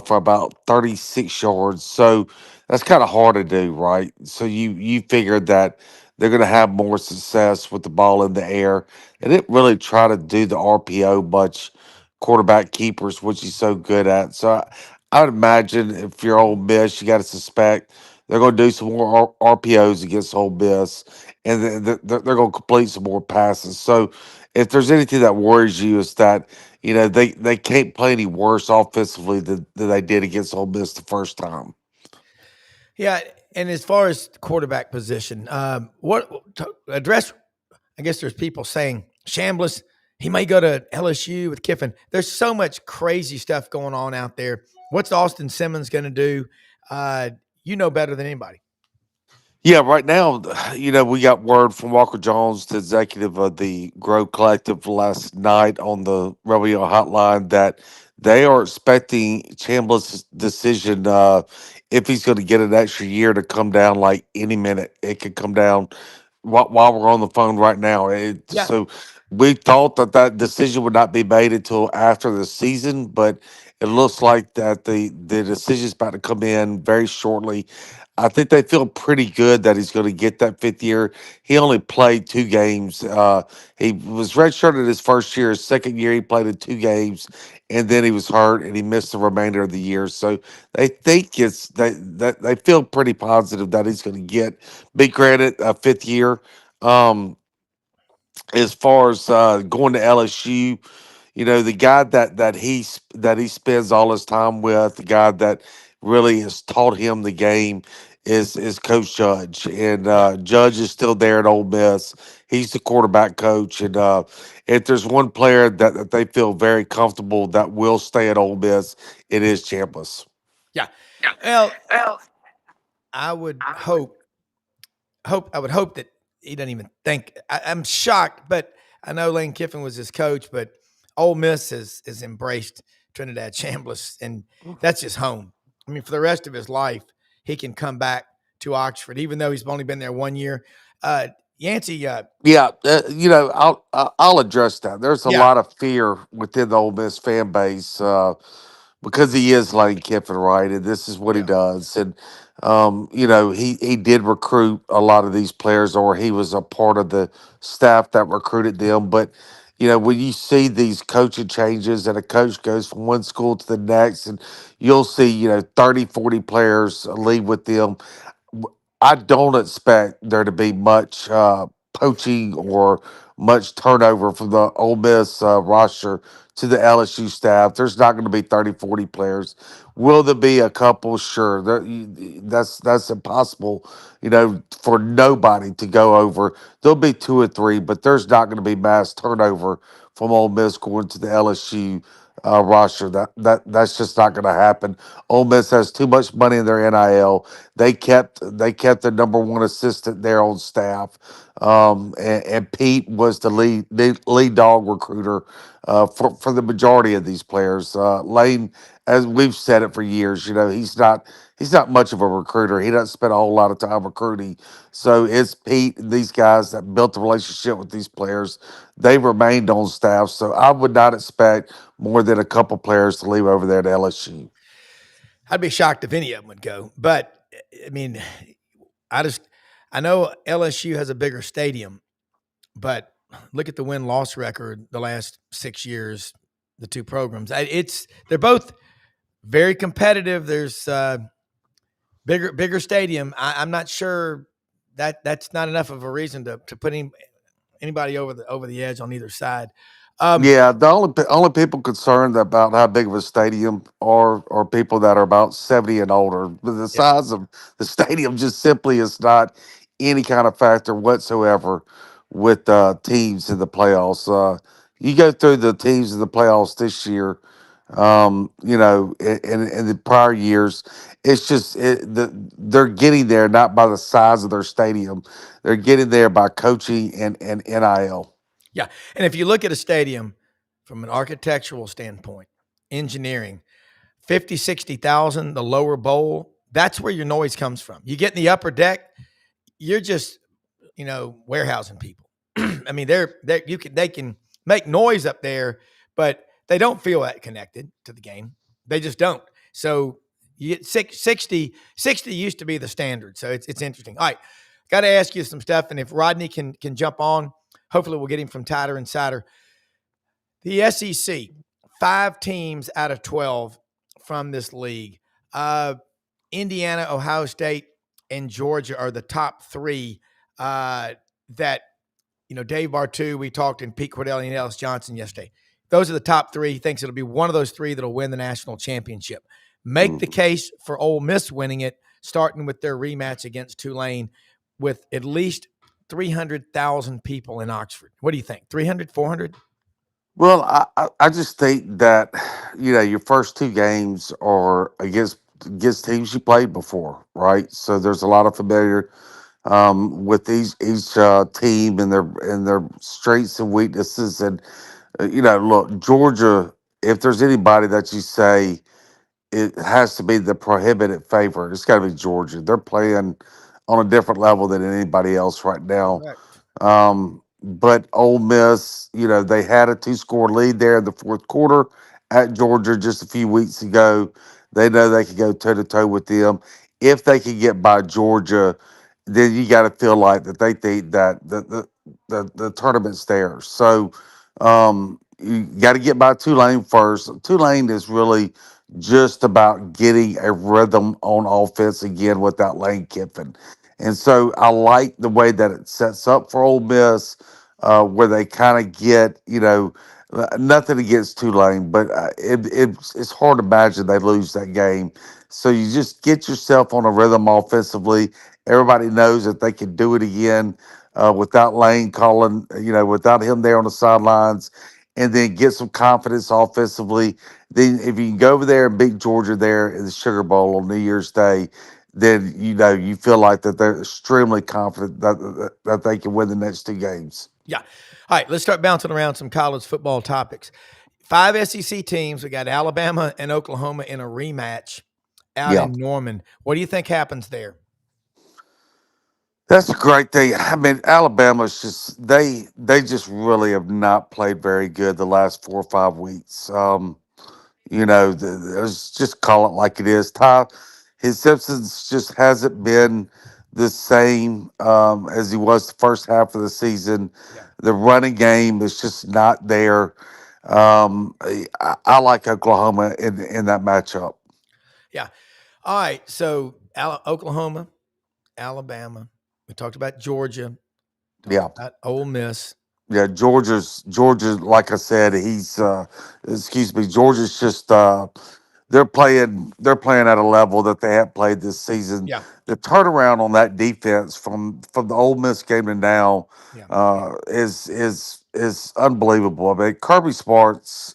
for about 36 yards. So that's kind of hard to do, right? So you figured that they're going to have more success with the ball in the air. They didn't really try to do the RPO much, quarterback keepers, which he's so good at. So I would imagine if you're Ole Miss, you got to suspect they're going to do some more RPOs against Ole Miss, and they're going to complete some more passes. So if there's anything that worries you, is that they can't play any worse offensively than they did against Ole Miss the first time. Yeah, and as far as quarterback position, what to address? I guess there's people saying Chambliss, he may go to LSU with Kiffin. There's so much crazy stuff going on out there. What's Austin Simmons going to do? You know better than anybody. Yeah, right now, we got word from Walker Jones, the executive of the Grow Collective, last night on the Rebel Hotline that they are expecting Chambliss' decision if he's going to get an extra year to come down like any minute. It could come down while we're on the phone right now. Yeah. So we thought that decision would not be made until after the season, but it looks like that the decision is about to come in very shortly. I think they feel pretty good that he's going to get that 5th year. He only played 2 games. He was redshirted his first year. His second year, he played in 2 games, and then he was hurt and he missed the remainder of the year. So they think they feel pretty positive that he's going to get, be granted a 5th year. Um, as far as going to LSU, the guy that he spends all his time with, the guy that really has taught him the game is Coach Judge, and Judge is still there at Ole Miss. He's the quarterback coach, and if there's one player that they feel very comfortable that will stay at Ole Miss, it is Chambliss. Yeah. Well, I would hope that he doesn't even think. I'm shocked, but I know Lane Kiffin was his coach, but Ole Miss has embraced Trinidad Chambliss, and that's his home. I mean, for the rest of his life, he can come back to Oxford, even though he's only been there 1 year. Yancy, Yeah, I'll address that. There's a yeah, lot of fear within the Ole Miss fan base because he is Lane Kiffin, right? And this is what he yeah, does. And he did recruit a lot of these players, or he was a part of the staff that recruited them. But when you see these coaching changes and a coach goes from one school to the next, and you'll see 30, 40 players leave with them. I don't expect there to be much poaching or much turnover from the Ole Miss roster to the LSU staff. There's not going to be 30, 40 players. Will there be a couple? Sure. That's impossible, for nobody to go over. There'll be 2 or 3, but there's not going to be mass turnover from Ole Miss going to the LSU roster. That's just not going to happen. Ole Miss has too much money in their NIL. They kept the number one assistant there on staff, and Pete was the lead dog recruiter for the majority of these players. Lane, as we've said it for years, he's not much of a recruiter. He doesn't spend a whole lot of time recruiting. So it's Pete and these guys that built the relationship with these players. They remained on staff, so I would not expect more than a couple players to leave over there to LSU. I'd be shocked if any of them would go. But I mean, I know LSU has a bigger stadium, but look at the win-loss record the last 6 years. The two programs, they're both very competitive. There's bigger stadium. I'm not sure that's not enough of a reason to put anybody over the edge on either side. Yeah, the only people concerned about how big of a stadium are people that are about 70 and older. But the Yeah. size of the stadium just simply is not any kind of factor whatsoever with teams in the playoffs. You go through the teams in the playoffs this year, in the prior years, it's just they're getting there not by the size of their stadium, they're getting there by coaching and NIL. Yeah. And if you look at a stadium from an architectural standpoint, engineering, 50, 60,000, the lower bowl, that's where your noise comes from. You get in the upper deck, you're just, warehousing people. I mean, they can make noise up there, but they don't feel that connected to the game. They just don't. So you get 60 used to be the standard. So it's interesting. All right. Got to ask you some stuff. And if Rodney can jump on, hopefully we'll get him from Tighter Insider. The SEC, 5 teams out of 12 from this league. Indiana, Ohio State, and Georgia are the top 3 that, Dave Bartu, we talked, and Pete Cordell and Ellis Johnson yesterday. Those are the top 3. He thinks it'll be one of those 3 that'll win the national championship. Make the case for Ole Miss winning it, starting with their rematch against Tulane with at least 300,000 people in Oxford. What do you think? 300, 400? Well, I just think that your first 2 games are against teams you played before, right? So there's a lot of familiar with each team and their strengths and weaknesses, and look, Georgia. If there's anybody that you say it has to be the prohibited favorite, it's got to be Georgia. They're playing on a different level than anybody else right now. Correct. But Ole Miss, they had a 2-score lead there in the fourth quarter at Georgia just a few weeks ago. They know they could go toe to toe with them. If they could get by Georgia, then you got to feel like that they think that the tournament's theirs. So you got to get by Tulane first. Tulane is really just about getting a rhythm on offense again without Lane Kiffin. And so I like the way that it sets up for Ole Miss, where they kind of get, nothing against Tulane, but it's hard to imagine they lose that game. So you just get yourself on a rhythm offensively. Everybody knows that they can do it again without Lane calling, without him there on the sidelines, and then get some confidence offensively. Then if you can go over there and beat Georgia there in the Sugar Bowl on New Year's Day, then you feel like that they're extremely confident that they can win the next 2 games. Yeah. All right, let's start bouncing around some college football topics. 5 SEC teams. We got Alabama and Oklahoma in a rematch out in Norman. What do you think happens there? That's a great thing. I mean, Alabama's just they just really have not played very good the last 4 or 5 weeks. There's just call it like it is. His Simpsons just hasn't been the same as he was the first half of the season. Yeah. The running game is just not there. I like Oklahoma in that matchup. Yeah. All right. So Oklahoma, Alabama. We talked about Georgia. Yeah. About Ole Miss. Yeah, Georgia. Like I said, Georgia's just they're playing at a level that they haven't played this season. Yeah. The turnaround on that defense from the Ole Miss game to now is unbelievable. I mean, Kirby Smart's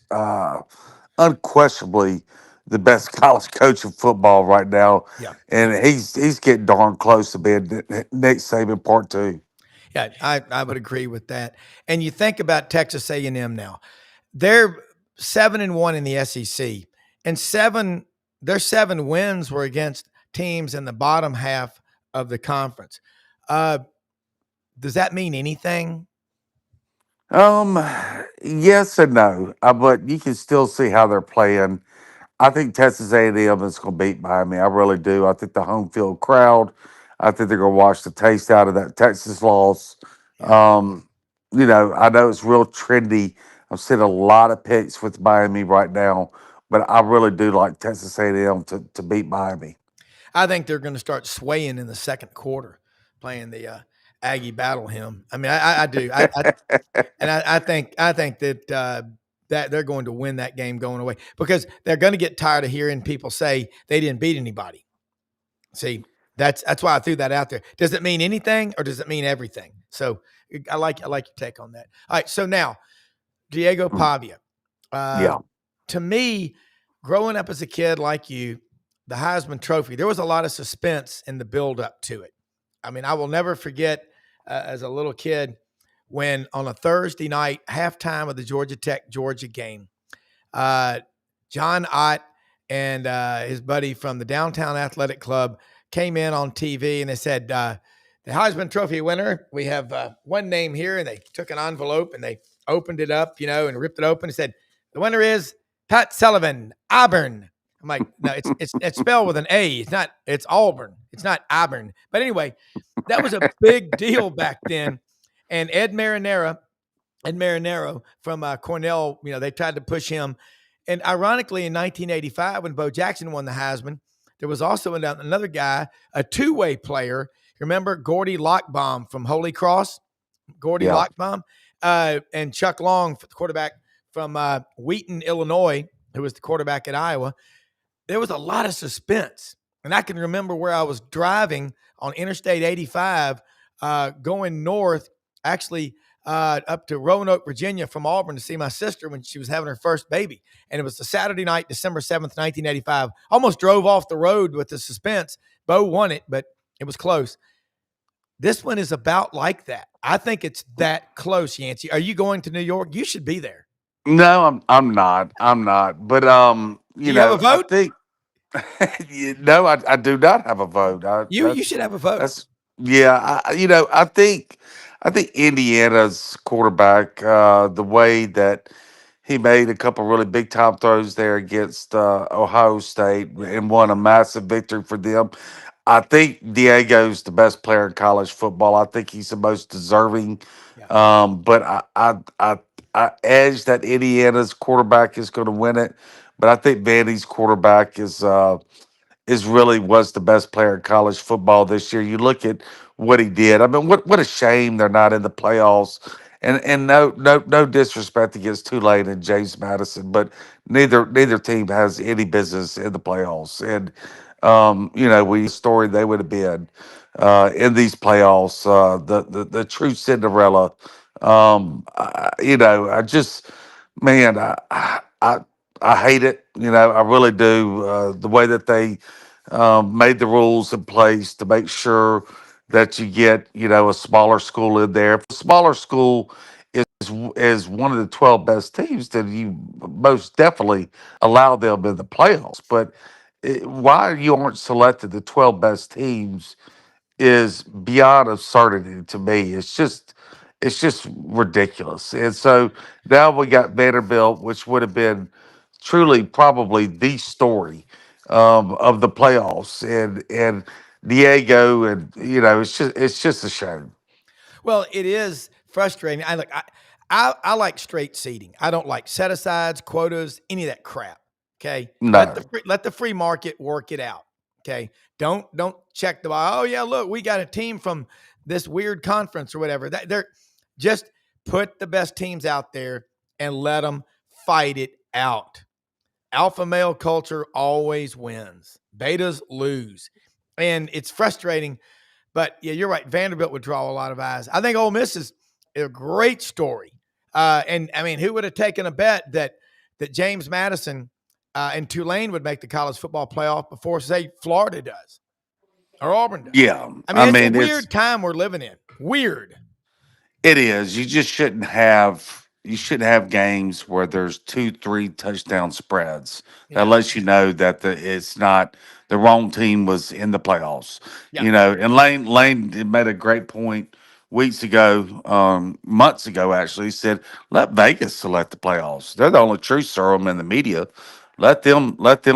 unquestionably the best college coach in football right now. Yeah. And he's getting darn close to being Nick Saban Part 2. Yeah, I would agree with that. And you think about Texas A&M now. They're 7-1 in the SEC, and their 7 wins were against teams in the bottom half of the conference. Does that mean anything? Yes and no, but you can still see how they're playing. I think Texas A&M is going to beat Miami. I really do. I think the home field crowd. I think they're going to wash the taste out of that Texas loss. I know it's real trendy. I'm seeing a lot of picks with Miami right now, but I really do like Texas A&M to beat Miami. I think they're going to start swaying in the second quarter, playing the Aggie battle hymn. I mean, I do. I think that that they're going to win that game going away because they're going to get tired of hearing people say they didn't beat anybody. See, that's why I threw that out there. Does it mean anything or does it mean everything? So I like your take on that. All right, so now Diego Pavia. Yeah. To me, growing up as a kid like you, the Heisman Trophy, there was a lot of suspense in the build up to it. I mean, I will never forget as a little kid when on a Thursday night, halftime of the Georgia game, John Ott and his buddy from the Downtown Athletic Club came in on TV and they said, the Heisman Trophy winner, we have one name here, and they took an envelope and they opened it up, and ripped it open and said, the winner is Pat Sullivan, Auburn. I'm like, no, it's spelled with an A. It's Auburn. It's not Auburn. But anyway, that was a big deal back then. And Ed Marinero from Cornell, they tried to push him. And ironically, in 1985, when Bo Jackson won the Heisman, there was also another guy, a two-way player. Remember Gordy Lockbaum from Holy Cross? Gordy Lockbaum. And Chuck Long, the quarterback from Wheaton, Illinois, who was the quarterback at Iowa. There was a lot of suspense. And I can remember where I was driving on Interstate 85 going north, actually up to Roanoke, Virginia from Auburn to see my sister when she was having her first baby. And it was a Saturday night, December 7th, 1985. Almost drove off the road with the suspense. Bo won it, but it was close. This one is about like that. I think it's that close, Yancy. Are you going to New York? You should be there. No, I'm not. I'm not. But Do you have a vote? I think no, I do not have a vote. You should have a vote. That's I think Indiana's quarterback, the way that he made a couple really big time throws there against Ohio State and won a massive victory for them. I think Diego's the best player in college football. I think he's the most deserving. But I edge that Indiana's quarterback is going to win it. But I think Vandy's quarterback is really was the best player in college football this year. You look at what he did. I mean, what a shame they're not in the playoffs. And no disrespect against Tulane and James Madison, but neither team has any business in the playoffs. And we story they would have been in these playoffs. The true Cinderella. I just man, I hate it. I really do. The way that they made the rules in place to make sure that you get, a smaller school in there. If a smaller school is one of the 12 best teams, then you most definitely allow them in the playoffs. But why you aren't selected the 12 best teams is beyond absurdity to me. It's just ridiculous. And so now we got Vanderbilt, which would have been truly probably the story of the playoffs, and Diego, and it's just a shame. Well, it is frustrating. I like straight seating. I don't like set asides, quotas, any of that crap. Okay, No. let the free market work it out. Okay, don't check the box. Oh yeah, look, we got a team from this weird conference or whatever. They're just put the best teams out there and let them fight it out. Alpha male culture always wins. Betas lose. And it's frustrating. But yeah, you're right. Vanderbilt would draw a lot of eyes. I think Ole Miss is a great story. And I mean, who would have taken a bet that James Madison and Tulane would make the college football playoff before, say, Florida does or Auburn does? Yeah. I mean, it's a weird time we're living in. Weird. It is. You shouldn't have games where there's 2-3 touchdown spreads. Yeah. That lets you know that it's not the wrong team was in the playoffs. Yeah. And Lane made a great point weeks ago, months ago actually. He said, let Vegas select the playoffs. They're the only truth serum in the media. Let them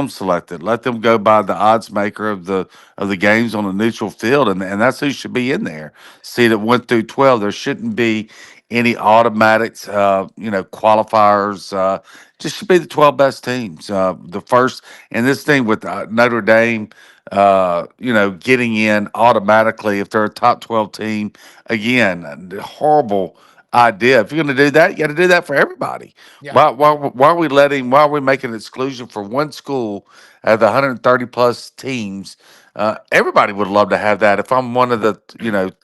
select it. Let them go by the odds maker of the games on a neutral field, and that's who should be in there. See that 1 through 12. There shouldn't be any automatics, qualifiers. Just should be the 12 best teams. The first, and this thing with Notre Dame, getting in automatically if they're a top 12 team, again, horrible idea. If you're going to do that, you got to do that for everybody. Yeah. Why are we making an exclusion for one school out of the 130 plus teams? Everybody would love to have that. If I'm one of the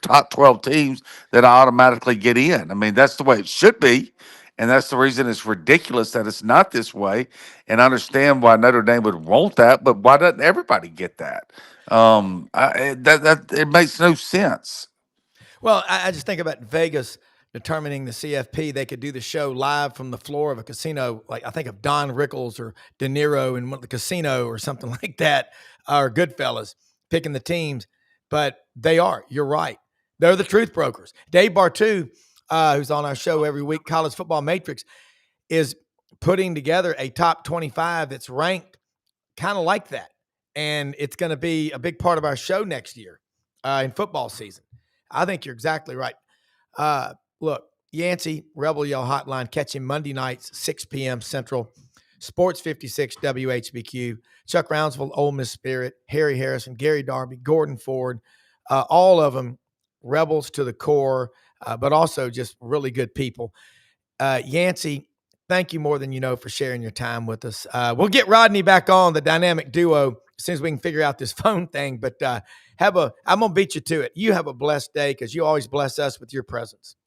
top 12 teams, that I automatically get in. I mean, that's the way it should be, and that's the reason it's ridiculous that it's not this way. And I understand why Notre Dame would want that, but why doesn't everybody get that? It makes no sense. Well, I just think about Vegas determining the CFP. They could do the show live from the floor of a casino, like I think of Don Rickles or De Niro in the casino or something like that, or Goodfellas picking the teams. But you're right. They're the truth brokers. Dave Bartu, who's on our show every week, College Football Matrix, is putting together a top 25 that's ranked kind of like that. And it's going to be a big part of our show next year in football season. I think you're exactly right. Look, Yancy, Rebel Yell Hotline, catch him Monday nights, 6 p.m. Central, Sports 56 WHBQ, Chuck Rounsville, Ole Miss Spirit, Harry Harrison, Gary Darby, Gordon Ford, all of them rebels to the core, but also just really good people. Yancy, thank you more than you know for sharing your time with us. We'll get Rodney back on, the dynamic duo, as soon as we can figure out this phone thing. But I'm going to beat you to it. You have a blessed day because you always bless us with your presence.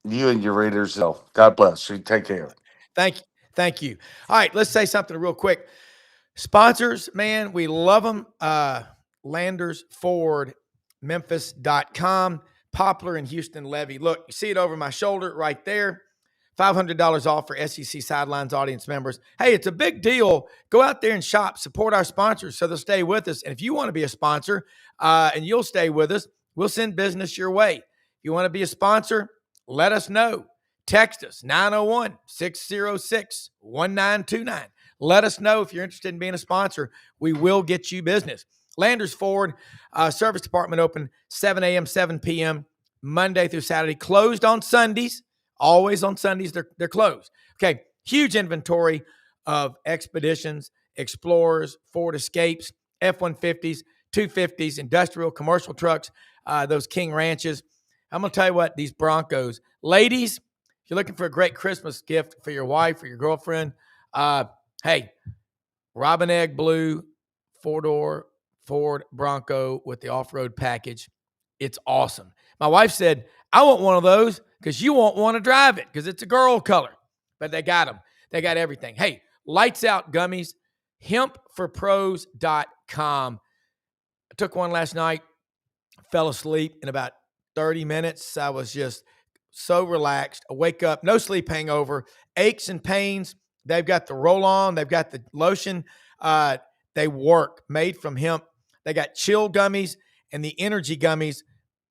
You and your readers, God bless you. Take care. Thank you. Thank you. All right, let's say something real quick. Sponsors, man, we love them. Landers Ford, Memphis.com, Poplar and Houston Levy. Look, you see it over my shoulder right there. $500 off for SEC Sidelines audience members. Hey, it's a big deal. Go out there and shop. Support our sponsors so they'll stay with us. And if you want to be a sponsor and you'll stay with us, we'll send business your way. If you want to be a sponsor, let us know. Text us, 901-606-1929. Let us know if you're interested in being a sponsor. We will get you business. Landers Ford Service Department open 7 a.m., 7 p.m., Monday through Saturday. Closed on Sundays. Always on Sundays, they're closed. Okay, huge inventory of Expeditions, Explorers, Ford Escapes, F-150s, 250s, industrial, commercial trucks, those King Ranches. I'm going to tell you what, these Broncos. Ladies, if you're looking for a great Christmas gift for your wife or your girlfriend, hey, Robin Egg Blue, four-door Ford Bronco with the off-road package. It's awesome. My wife said, I want one of those because you won't want to drive it because it's a girl color. But they got them. They got everything. Hey, lights out gummies, hempforpros.com. I took one last night, fell asleep in about 30 minutes. I was just so relaxed. I wake up, no sleep hangover, aches and pains. They've got the roll-on. They've got the lotion. They work, made from hemp. They got chill gummies and the energy gummies.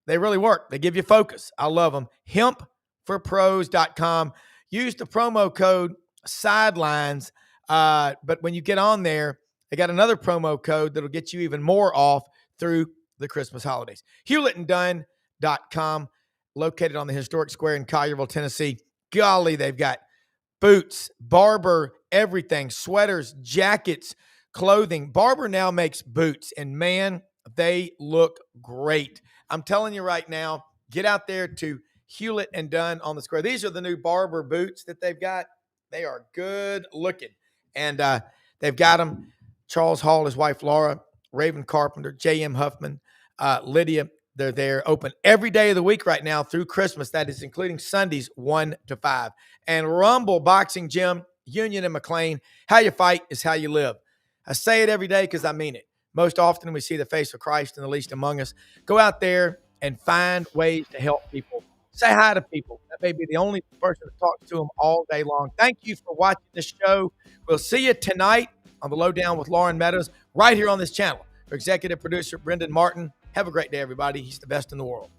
They really work. They give you focus. I love them. Hempforpros.com. Use the promo code SIDELINES. But when you get on there, they got another promo code that'll get you even more off through the Christmas holidays. HewlettandDunn.com, located on the historic square in Collierville, Tennessee. Golly, they've got boots, Barber, everything, sweaters, jackets, clothing. Barber now makes boots, and man, they look great. I'm telling you right now, get out there to Hewlett and Dunn on the square. These are the new Barber boots that they've got. They are good looking. And they've got them. Charles Hall, his wife, Laura, Raven Carpenter, J.M. Huffman, Lydia. They're there open every day of the week right now through Christmas. That is including Sundays 1 to 5. And Rumble Boxing Gym, Union and McLean. How you fight is how you live. I say it every day because I mean it. Most often we see the face of Christ in the least among us. Go out there and find ways to help people. Say hi to people. That may be the only person that talks to them all day long. Thank you for watching this show. We'll see you tonight on The Lowdown with Lauren Meadows right here on this channel. For executive producer Brenden Martin, have a great day, everybody. He's the best in the world.